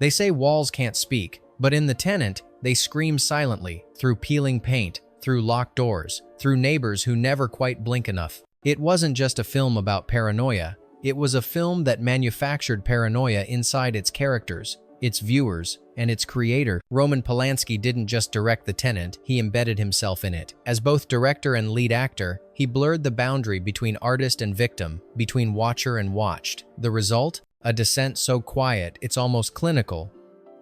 They say walls can't speak, but in The Tenant, they scream silently, through peeling paint, through locked doors, through neighbors who never quite blink enough. It wasn't just a film about paranoia. It was a film that manufactured paranoia inside its characters, its viewers, and its creator. Roman Polanski didn't just direct The Tenant, he embedded himself in it. As both director and lead actor, he blurred the boundary between artist and victim, between watcher and watched. The result? A descent so quiet it's almost clinical,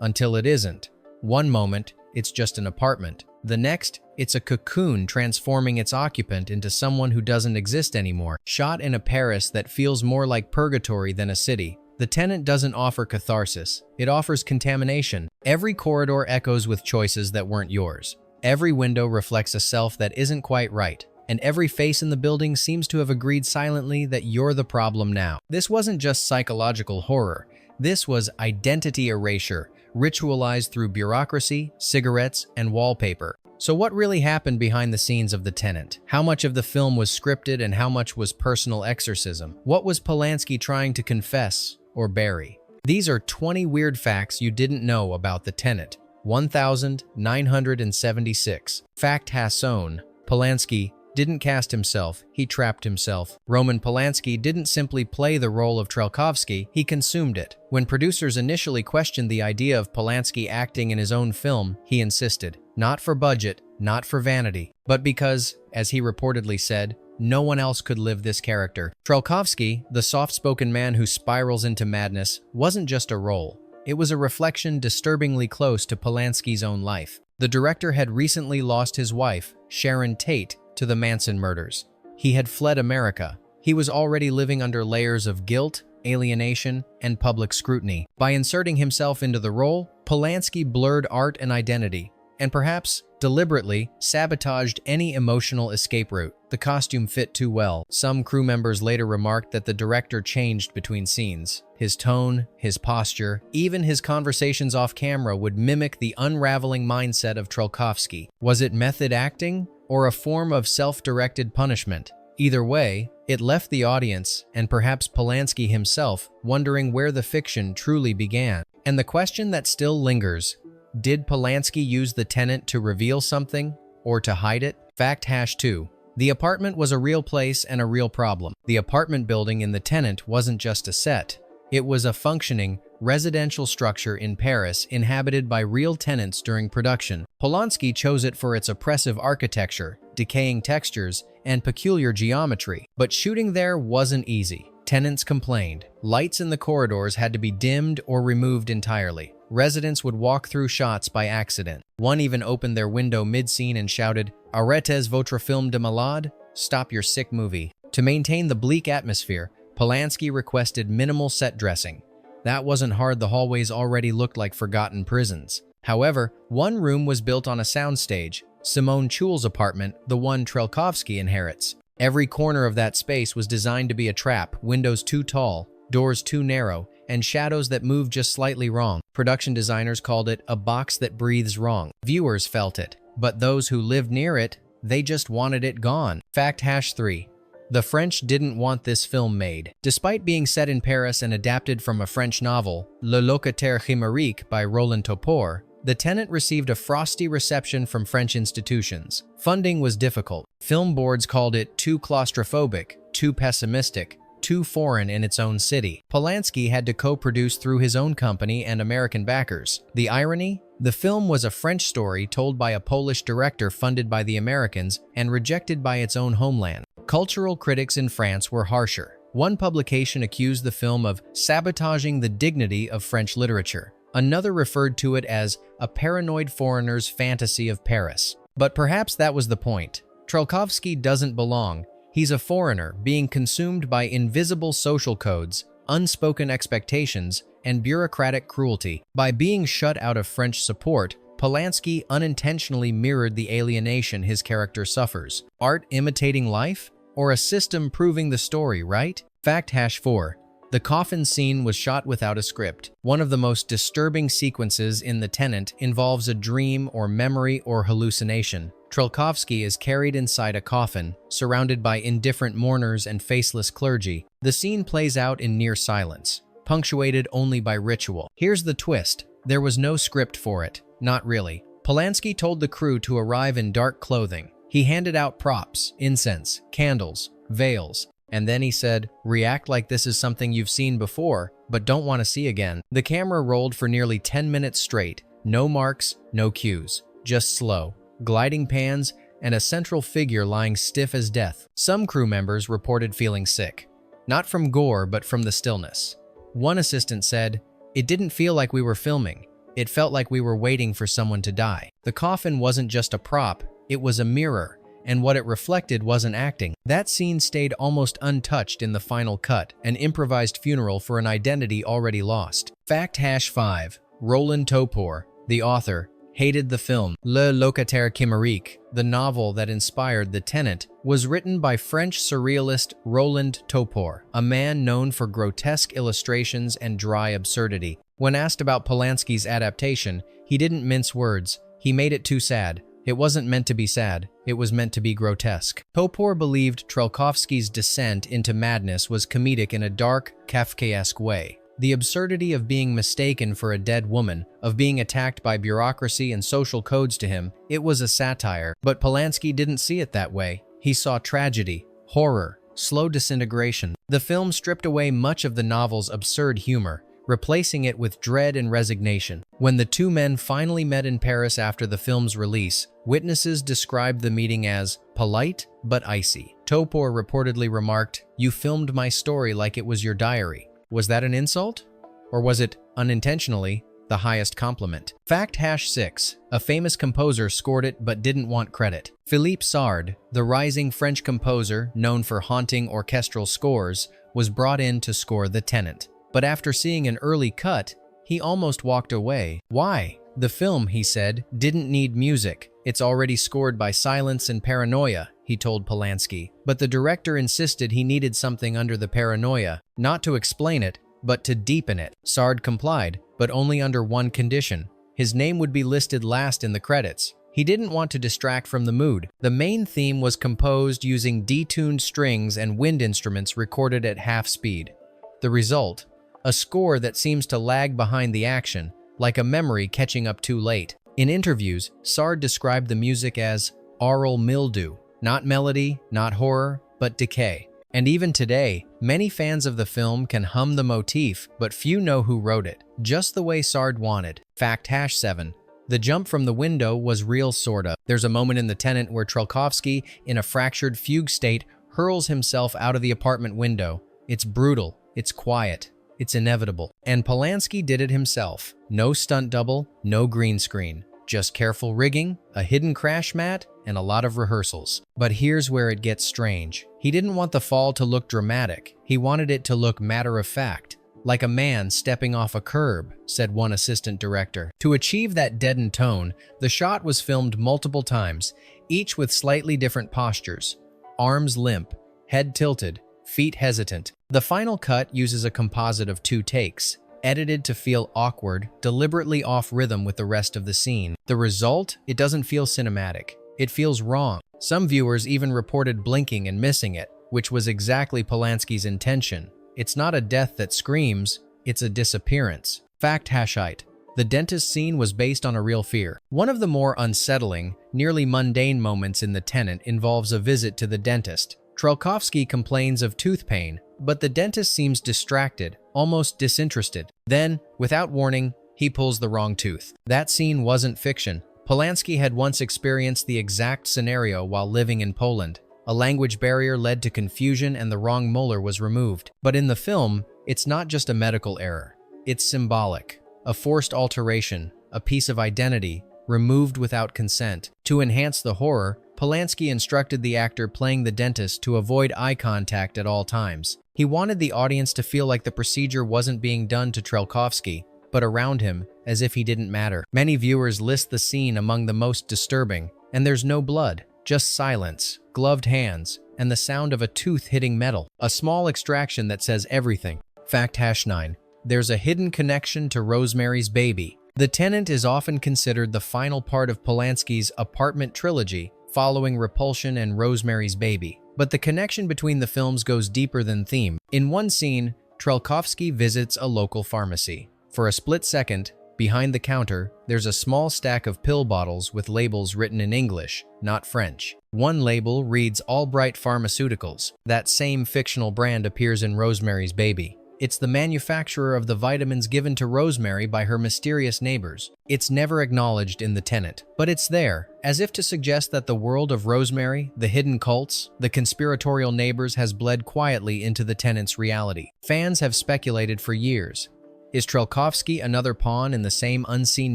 until it isn't. One moment, it's just an apartment. The next, it's a cocoon transforming its occupant into someone who doesn't exist anymore. Shot in a Paris that feels more like purgatory than a city, The Tenant doesn't offer catharsis. It offers contamination. Every corridor echoes with choices that weren't yours. Every window reflects a self that isn't quite right. And every face in the building seems to have agreed silently that you're the problem now. This wasn't just psychological horror. This was identity erasure, ritualized through bureaucracy, cigarettes, and wallpaper. So what really happened behind the scenes of The Tenant? How much of the film was scripted and how much was personal exorcism? What was Polanski trying to confess or bury? These are 20 weird facts you didn't know about The Tenant. 1976. Fact Hasson. Polanski didn't cast himself, he trapped himself. Roman Polanski didn't simply play the role of Trelkovsky, he consumed it. When producers initially questioned the idea of Polanski acting in his own film, he insisted. Not for budget, not for vanity, but because, as he reportedly said, no one else could live this character. Trelkovsky, the soft-spoken man who spirals into madness, wasn't just a role. It was a reflection disturbingly close to Polanski's own life. The director had recently lost his wife, Sharon Tate, to the Manson murders. He had fled America. He was already living under layers of guilt, alienation, and public scrutiny. By inserting himself into the role, Polanski blurred art and identity, and perhaps deliberately sabotaged any emotional escape route. The costume fit too well. Some crew members later remarked that the director changed between scenes. His tone, his posture, even his conversations off camera would mimic the unraveling mindset of Trelkovsky. Was it method acting or a form of self-directed punishment? Either way, it left the audience, and perhaps Polanski himself, wondering where the fiction truly began. And the question that still lingers, did Polanski use The Tenant to reveal something, or to hide it? Fact #2. The apartment was a real place and a real problem. The apartment building in The Tenant wasn't just a set. It was a functioning, residential structure in Paris inhabited by real tenants during production. Polanski chose it for its oppressive architecture, decaying textures, and peculiar geometry. But shooting there wasn't easy. Tenants complained. Lights in the corridors had to be dimmed or removed entirely. Residents would walk through shots by accident. One even opened their window mid-scene and shouted, "Arrêtez votre film de malade?" Stop your sick movie. To maintain the bleak atmosphere, Polanski requested minimal set dressing. That wasn't hard, the hallways already looked like forgotten prisons. However, one room was built on a soundstage, Simone Chu's apartment, the one Trelkovsky inherits. Every corner of that space was designed to be a trap, windows too tall, doors too narrow, and shadows that moved just slightly wrong. Production designers called it a box that breathes wrong. Viewers felt it, but those who lived near it, they just wanted it gone. Fact #3. The French didn't want this film made. Despite being set in Paris and adapted from a French novel, Le Locataire Chimérique by Roland Topor, The Tenant received a frosty reception from French institutions. Funding was difficult. Film boards called it too claustrophobic, too pessimistic, too foreign in its own city. Polanski had to co-produce through his own company and American backers. The irony? The film was a French story told by a Polish director funded by the Americans and rejected by its own homeland. Cultural critics in France were harsher. One publication accused the film of sabotaging the dignity of French literature. Another referred to it as a paranoid foreigner's fantasy of Paris. But perhaps that was the point. Trelkovsky doesn't belong. He's a foreigner being consumed by invisible social codes, unspoken expectations, and bureaucratic cruelty. By being shut out of French support, Polanski unintentionally mirrored the alienation his character suffers. Art imitating life? Or a system proving the story, right? Fact #4. The coffin scene was shot without a script. One of the most disturbing sequences in The Tenant involves a dream or memory or hallucination. Trelkovsky is carried inside a coffin, surrounded by indifferent mourners and faceless clergy. The scene plays out in near silence, punctuated only by ritual. Here's the twist. There was no script for it, not really. Polanski told the crew to arrive in dark clothing. He handed out props, incense, candles, veils, and then he said, "React like this is something you've seen before, but don't want to see again." The camera rolled for nearly 10 minutes straight. No marks, no cues, just slow, gliding pans, and a central figure lying stiff as death. Some crew members reported feeling sick, not from gore, but from the stillness. One assistant said, "It didn't feel like we were filming. It felt like we were waiting for someone to die." The coffin wasn't just a prop, it was a mirror, and what it reflected wasn't acting. That scene stayed almost untouched in the final cut, an improvised funeral for an identity already lost. Fact #5. Roland Topor, the author, hated the film. Le Locataire Chimérique, the novel that inspired The Tenant, was written by French surrealist Roland Topor, a man known for grotesque illustrations and dry absurdity. When asked about Polanski's adaptation, he didn't mince words. He made it too sad. It wasn't meant to be sad, it was meant to be grotesque. Topor believed Trelkovsky's descent into madness was comedic in a dark, Kafkaesque way. The absurdity of being mistaken for a dead woman, of being attacked by bureaucracy and social codes to him, it was a satire. But Polanski didn't see it that way. He saw tragedy, horror, slow disintegration. The film stripped away much of the novel's absurd humor, replacing it with dread and resignation. When the two men finally met in Paris after the film's release, witnesses described the meeting as polite but icy. Topor reportedly remarked, "You filmed my story like it was your diary." Was that an insult? Or was it, unintentionally, the highest compliment? Fact #6. A famous composer scored it but didn't want credit. Philippe Sard, the rising French composer known for haunting orchestral scores, was brought in to score The Tenant. But after seeing an early cut, he almost walked away. Why? The film, he said, didn't need music. It's already scored by silence and paranoia, he told Polanski. But the director insisted he needed something under the paranoia, not to explain it, but to deepen it. Sard complied, but only under one condition. His name would be listed last in the credits. He didn't want to distract from the mood. The main theme was composed using detuned strings and wind instruments recorded at half speed. The result? A score that seems to lag behind the action, like a memory catching up too late. In interviews, Sard described the music as aural mildew, not melody, not horror, but decay. And even today, many fans of the film can hum the motif, but few know who wrote it, just the way Sard wanted. Fact #7. The jump from the window was real sorta. There's a moment in The Tenant where Trelkovsky, in a fractured fugue state, hurls himself out of the apartment window. It's brutal, it's quiet, it's inevitable. And Polanski did it himself. No stunt double, no green screen. Just careful rigging, a hidden crash mat, and a lot of rehearsals. But here's where it gets strange. He didn't want the fall to look dramatic. He wanted it to look matter-of-fact, like a man stepping off a curb, said one assistant director. To achieve that deadened tone, the shot was filmed multiple times, each with slightly different postures. Arms limp, head tilted, feet hesitant. The final cut uses a composite of 2 takes, edited to feel awkward, deliberately off rhythm with the rest of the scene. The result? It doesn't feel cinematic. It feels wrong. Some viewers even reported blinking and missing it, which was exactly Polanski's intention. It's not a death that screams, it's a disappearance. Fact #8. The dentist scene was based on a real fear. One of the more unsettling, nearly mundane moments in The Tenant involves a visit to the dentist. Trelkovsky complains of tooth pain, but the dentist seems distracted, almost disinterested. Then, without warning, he pulls the wrong tooth. That scene wasn't fiction. Polanski had once experienced the exact scenario while living in Poland. A language barrier led to confusion and the wrong molar was removed. But in the film, it's not just a medical error. It's symbolic, a forced alteration, a piece of identity, removed without consent. To enhance the horror, Polanski instructed the actor playing the dentist to avoid eye contact at all times. He wanted the audience to feel like the procedure wasn't being done to Trelkovsky, but around him, as if he didn't matter. Many viewers list the scene among the most disturbing, and there's no blood, just silence, gloved hands, and the sound of a tooth hitting metal. A small extraction that says everything. Fact #9. There's a hidden connection to Rosemary's Baby. The Tenant is often considered the final part of Polanski's apartment trilogy, following Repulsion and Rosemary's Baby. But the connection between the films goes deeper than theme. In one scene, Trelkovsky visits a local pharmacy. For a split second, Behind the counter, there's a small stack of pill bottles with labels written in English, not French. One label reads Albright Pharmaceuticals. That same fictional brand appears in Rosemary's Baby. It's the manufacturer of the vitamins given to Rosemary by her mysterious neighbors. It's never acknowledged in the Tenant, but it's there, as if to suggest that the world of Rosemary, the hidden cults, the conspiratorial neighbors has bled quietly into the Tenant's reality. Fans have speculated for years. Is Trelkovsky another pawn in the same unseen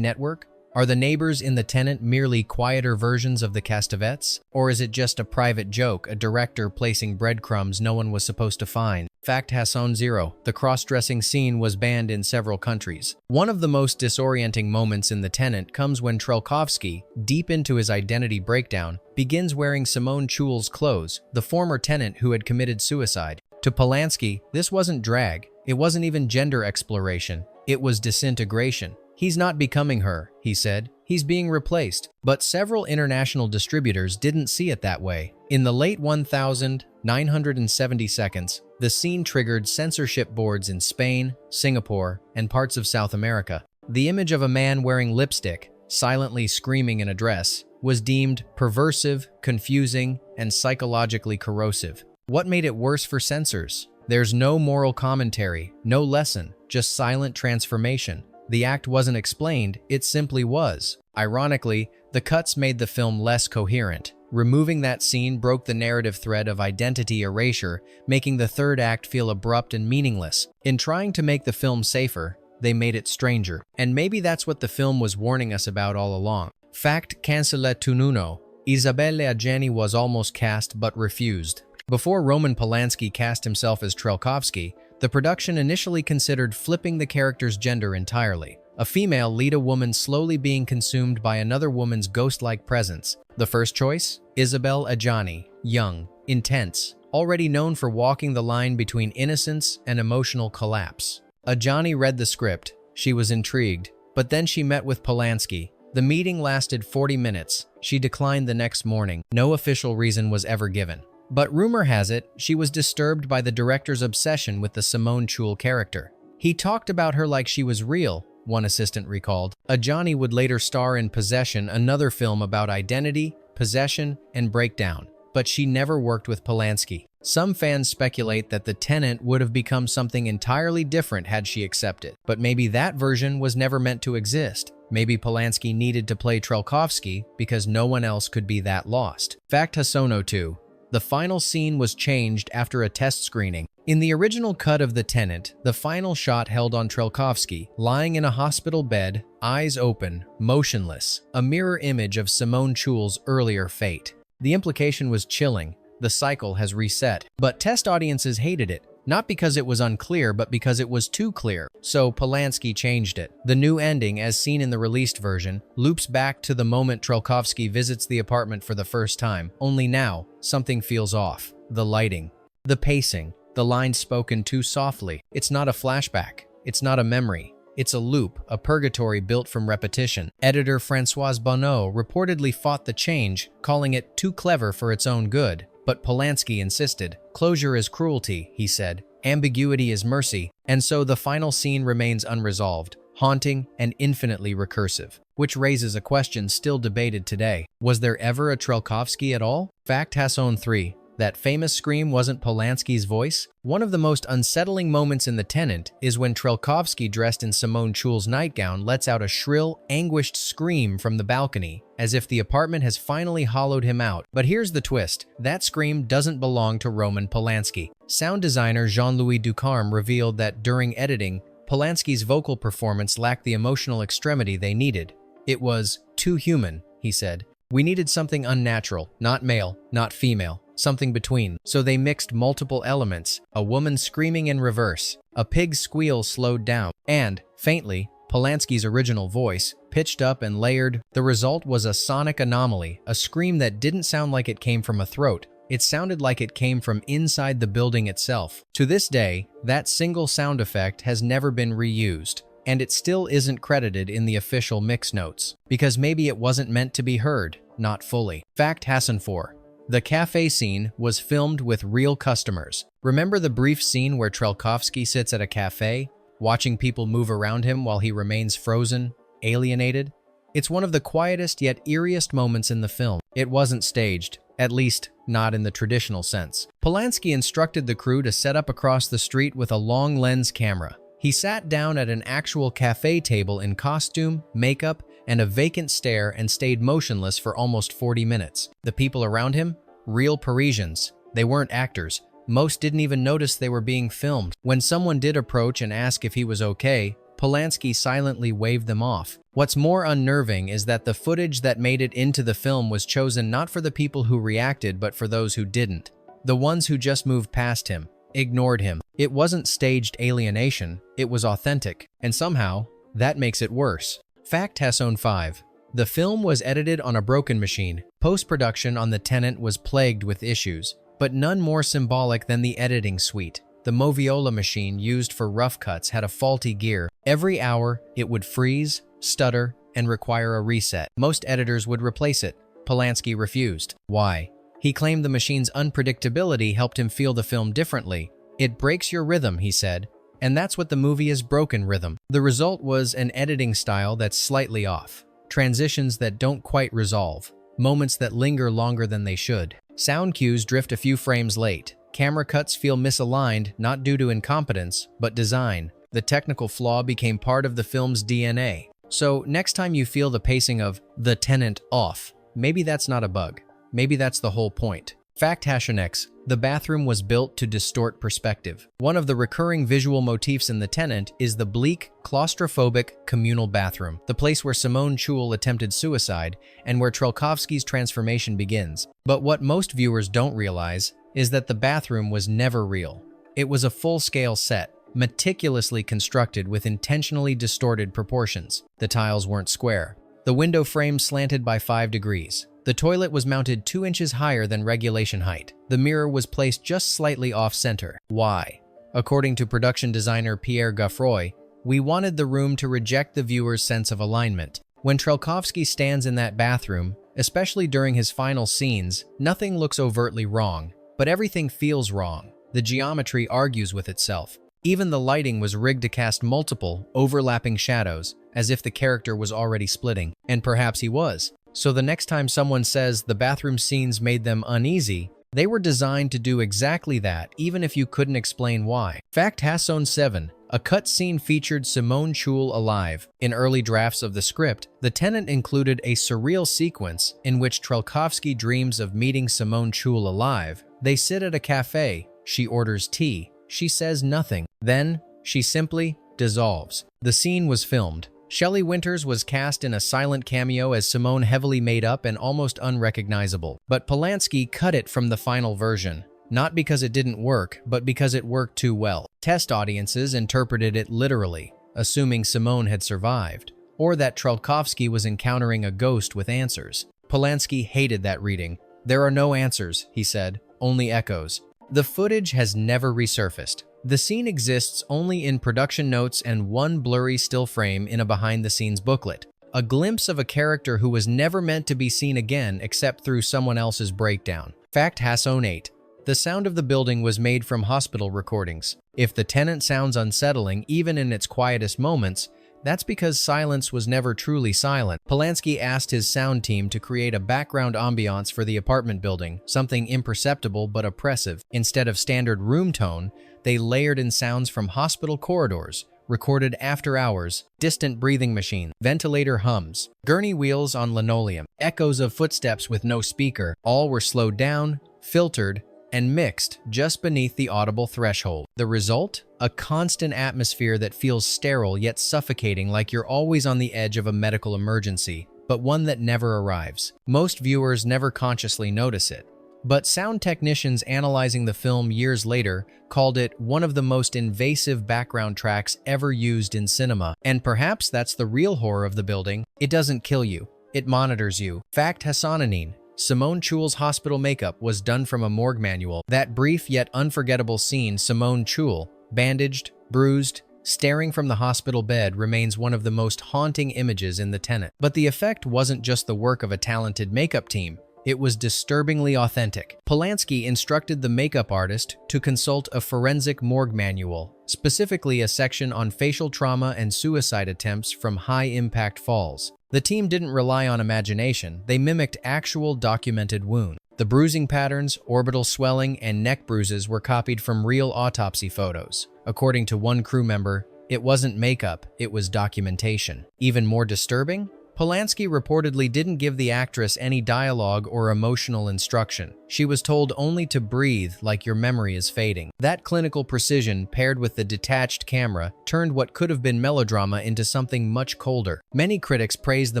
network? Are the neighbors in the Tenant merely quieter versions of the Castevets? Or is it just a private joke, a director placing breadcrumbs no one was supposed to find? Fact Hasson 0. The cross-dressing scene was banned in several countries. One of the most disorienting moments in The Tenant comes when Trelkovsky, deep into his identity breakdown, begins wearing Simone Chu's clothes, the former tenant who had committed suicide. To Polanski, this wasn't drag. It wasn't even gender exploration. It was disintegration. He's not becoming her, he said. He's being replaced. But several international distributors didn't see it that way. In the late 1970 seconds, the scene triggered censorship boards in Spain, Singapore, and parts of South America. The image of a man wearing lipstick, silently screaming in a dress, was deemed perversive, confusing, and psychologically corrosive. What made it worse for censors? There's no moral commentary, no lesson, just silent transformation. The act wasn't explained, it simply was. Ironically, the cuts made the film less coherent. Removing that scene broke the narrative thread of identity erasure, making the third act feel abrupt and meaningless. In trying to make the film safer, they made it stranger. And maybe that's what the film was warning us about all along. Fact cancellé tout nuno. Isabelle Adjani was almost cast but refused. Before Roman Polanski cast himself as Trelkovsky, the production initially considered flipping the character's gender entirely. A female lead a woman slowly being consumed by another woman's ghost-like presence. The first choice? Isabelle Adjani, young, intense, already known for walking the line between innocence and emotional collapse. Adjani read the script. She was intrigued, but then she met with Polanski. The meeting lasted 40 minutes. She declined the next morning. No official reason was ever given. But rumor has it, she was disturbed by the director's obsession with the Simone Chu character. He talked about her like she was real, one assistant recalled. Adjani would later star in Possession, another film about identity, possession, and breakdown, but she never worked with Polanski. Some fans speculate that The Tenant would have become something entirely different had she accepted, but maybe that version was never meant to exist. Maybe Polanski needed to play Trelkovsky because no one else could be that lost. Fact Hasson 2. The final scene was changed after a test screening. In the original cut of The Tenant, the final shot held on Trelkovsky, lying in a hospital bed, eyes open, motionless, a mirror image of Simone Chu's earlier fate. The implication was chilling. The cycle has reset. But test audiences hated it, not because it was unclear, but because it was too clear. So Polanski changed it. The new ending, as seen in the released version, loops back to the moment Trelkovsky visits the apartment for the first time. Only now, something feels off. The lighting, the pacing, the lines spoken too softly. It's not a flashback. It's not a memory. It's a loop, a purgatory built from repetition. Editor Françoise Bonneau reportedly fought the change, calling it too clever for its own good. But Polanski insisted. Closure is cruelty, he said. Ambiguity is mercy. And so the final scene remains unresolved, haunting, and infinitely recursive. Which raises a question still debated today. Was there ever a Trelkovsky at all? Fact Hasson 3. That famous scream wasn't Polanski's voice? One of the most unsettling moments in The Tenant is when Trelkovsky, dressed in Simone Chu's nightgown, lets out a shrill, anguished scream from the balcony, as if the apartment has finally hollowed him out. But here's the twist. That scream doesn't belong to Roman Polanski. Sound designer Jean-Louis Ducarme revealed that during editing, Polanski's vocal performance lacked the emotional extremity they needed. It was too human, he said. We needed something unnatural, not male, not female. Something between. So they mixed multiple elements, a woman screaming in reverse, a pig's squeal slowed down, and, faintly, Polanski's original voice, pitched up and layered. The result was a sonic anomaly, a scream that didn't sound like it came from a throat. It sounded like it came from inside the building itself. To this day, that single sound effect has never been reused, and it still isn't credited in the official mix notes, because maybe it wasn't meant to be heard, not fully. Fact Hasson 4. The cafe scene was filmed with real customers. Remember the brief scene where Trelkovsky sits at a cafe? watching people move around him while he remains frozen, alienated. It's one of the quietest yet eeriest moments in the film. It wasn't staged, at least not in the traditional sense. Polanski instructed the crew to set up across the street with a long lens camera. He sat down at an actual cafe table in costume, makeup, and a vacant stare and stayed motionless for almost 40 minutes. The people around him? Real Parisians. They weren't actors. Most didn't even notice they were being filmed. When someone did approach and ask if he was okay, Polanski silently waved them off. What's more unnerving is that the footage that made it into the film was chosen not for the people who reacted, but for those who didn't. The ones who just moved past him, ignored him. It wasn't staged alienation, it was authentic. And somehow, that makes it worse. Fact Hasson 5. The film was edited on a broken machine. Post-production on the Tenant was plagued with issues, but none more symbolic than the editing suite. The Moviola machine used for rough cuts had a faulty gear. Every hour, it would freeze, stutter, and require a reset. Most editors would replace it. Polanski refused. Why? He claimed the machine's unpredictability helped him feel the film differently. It breaks your rhythm, he said, and that's what the movie is, broken rhythm. The result was an editing style that's slightly off. Transitions that don't quite resolve. Moments that linger longer than they should. Sound cues drift a few frames late. Camera cuts feel misaligned, not due to incompetence, but design. The technical flaw became part of the film's DNA. So next time you feel the pacing of The Tenant off, maybe that's not a bug. Maybe that's the whole point. Fact Hasson X. The bathroom was built to distort perspective. One of the recurring visual motifs in The Tenant is the bleak, claustrophobic, communal bathroom, the place where Simone Chu attempted suicide and where Trelkovsky's transformation begins. But what most viewers don't realize is that the bathroom was never real. It was a full-scale set, meticulously constructed with intentionally distorted proportions. The tiles weren't square. The window frame slanted by 5 degrees. The toilet was mounted 2 inches higher than regulation height. The mirror was placed just slightly off-center. Why? According to production designer Pierre Gaffroy, we wanted the room to reject the viewer's sense of alignment. When Trelkovsky stands in that bathroom, especially during his final scenes, nothing looks overtly wrong, but everything feels wrong. The geometry argues with itself. Even the lighting was rigged to cast multiple, overlapping shadows, as if the character was already splitting. And perhaps he was. So the next time someone says the bathroom scenes made them uneasy, they were designed to do exactly that, even if you couldn't explain why. Fact Hasson 7. A cut scene featured Simone Chu alive. In early drafts of the script, The Tenant included a surreal sequence in which Trelkovsky dreams of meeting Simone Chu alive. They sit at a cafe. She orders tea. She says nothing. Then, she simply dissolves. The scene was filmed. Shelley Winters was cast in a silent cameo as Simone, heavily made up and almost unrecognizable. But Polanski cut it from the final version. Not because it didn't work, but because it worked too well. Test audiences interpreted it literally, assuming Simone had survived, or that Trelkovsky was encountering a ghost with answers. Polanski hated that reading. There are no answers, he said, only echoes. The footage has never resurfaced. The scene exists only in production notes and one blurry still frame in a behind-the-scenes booklet. A glimpse of a character who was never meant to be seen again except through someone else's breakdown. Fact Hasson 8. The sound of the building was made from hospital recordings. If The Tenant sounds unsettling even in its quietest moments, that's because silence was never truly silent. Polanski asked his sound team to create a background ambiance for the apartment building, something imperceptible but oppressive. Instead of standard room tone, they layered in sounds from hospital corridors, recorded after hours, distant breathing machine, ventilator hums, gurney wheels on linoleum, echoes of footsteps with no speaker. All were slowed down, filtered, and mixed just beneath the audible threshold. The result? A constant atmosphere that feels sterile yet suffocating, like you're always on the edge of a medical emergency, but one that never arrives. Most viewers never consciously notice it. But sound technicians analyzing the film years later called it one of the most invasive background tracks ever used in cinema. And perhaps that's the real horror of the building. It doesn't kill you. It monitors you. Fact Hasson. Simone Chu's hospital makeup was done from a morgue manual. That brief yet unforgettable scene, Simone Chu, bandaged, bruised, staring from the hospital bed, remains one of the most haunting images in The Tenant. But the effect wasn't just the work of a talented makeup team. It was disturbingly authentic. Polanski instructed the makeup artist to consult a forensic morgue manual, specifically a section on facial trauma and suicide attempts from high-impact falls. The team didn't rely on imagination, they mimicked actual documented wounds. The bruising patterns, orbital swelling, and neck bruises were copied from real autopsy photos. According to one crew member, it wasn't makeup, it was documentation. Even more disturbing? Polanski reportedly didn't give the actress any dialogue or emotional instruction. She was told only to breathe like your memory is fading. That clinical precision, paired with the detached camera, turned what could have been melodrama into something much colder. Many critics praised the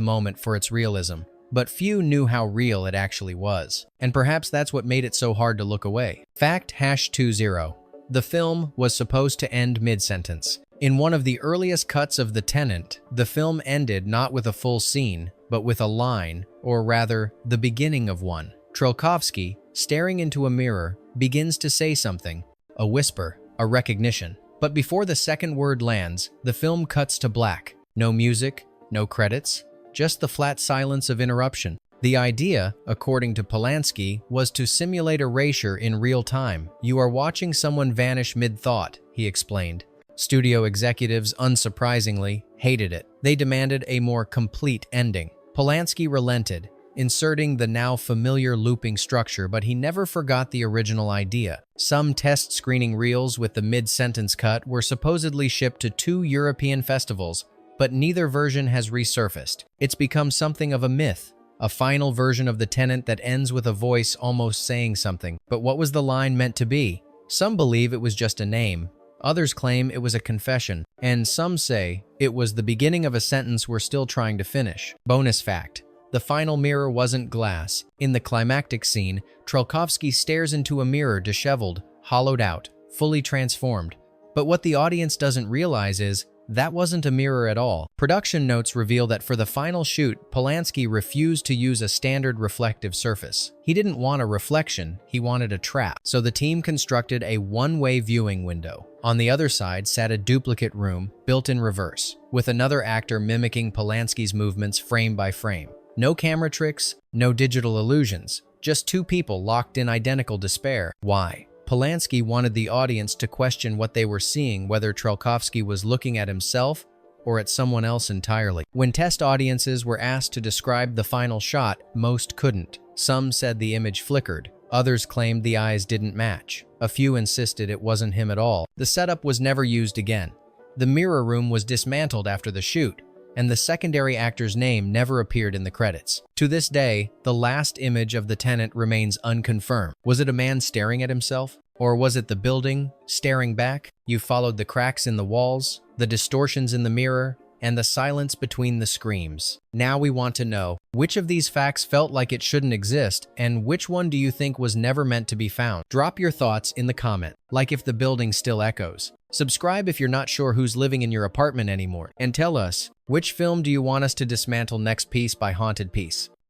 moment for its realism, but few knew how real it actually was. And perhaps that's what made it so hard to look away. Fact #20. The film was supposed to end mid-sentence. In one of the earliest cuts of The Tenant, the film ended not with a full scene, but with a line, or rather, the beginning of one. Trilkovsky, staring into a mirror, begins to say something, a whisper, a recognition. But before the second word lands, the film cuts to black. No music, no credits, just the flat silence of interruption. The idea, according to Polanski, was to simulate erasure in real time. You are watching someone vanish mid-thought, he explained. Studio executives, unsurprisingly, hated it. They demanded a more complete ending. Polanski relented, inserting the now familiar looping structure, but he never forgot the original idea. Some test screening reels with the mid-sentence cut were supposedly shipped to 2 European festivals, but neither version has resurfaced. It's become something of a myth, a final version of The Tenant that ends with a voice almost saying something. But what was the line meant to be? Some believe it was just a name. Others claim it was a confession, and some say it was the beginning of a sentence we're still trying to finish. Bonus fact: the final mirror wasn't glass. In the climactic scene, Trilkovsky stares into a mirror disheveled, hollowed out, fully transformed. But what the audience doesn't realize is that wasn't a mirror at all. Production notes reveal that for the final shoot, Polanski refused to use a standard reflective surface. He didn't want a reflection, he wanted a trap. So the team constructed a one-way viewing window. On the other side sat a duplicate room, built in reverse, with another actor mimicking Polanski's movements frame by frame. No camera tricks, no digital illusions, just 2 people locked in identical despair. Why? Polanski wanted the audience to question what they were seeing, whether Trilkovsky was looking at himself or at someone else entirely. When test audiences were asked to describe the final shot, most couldn't. Some said the image flickered. Others claimed the eyes didn't match. A few insisted it wasn't him at all. The setup was never used again. The mirror room was dismantled after the shoot, and the secondary actor's name never appeared in the credits. To this day, the last image of The Tenant remains unconfirmed. Was it a man staring at himself? Or was it the building staring back? You followed the cracks in the walls, the distortions in the mirror, and the silence between the screams. Now we want to know, which of these facts felt like it shouldn't exist, and which one do you think was never meant to be found? Drop your thoughts in the comment, like if the building still echoes. Subscribe if you're not sure who's living in your apartment anymore. And tell us, which film do you want us to dismantle next piece by haunted piece?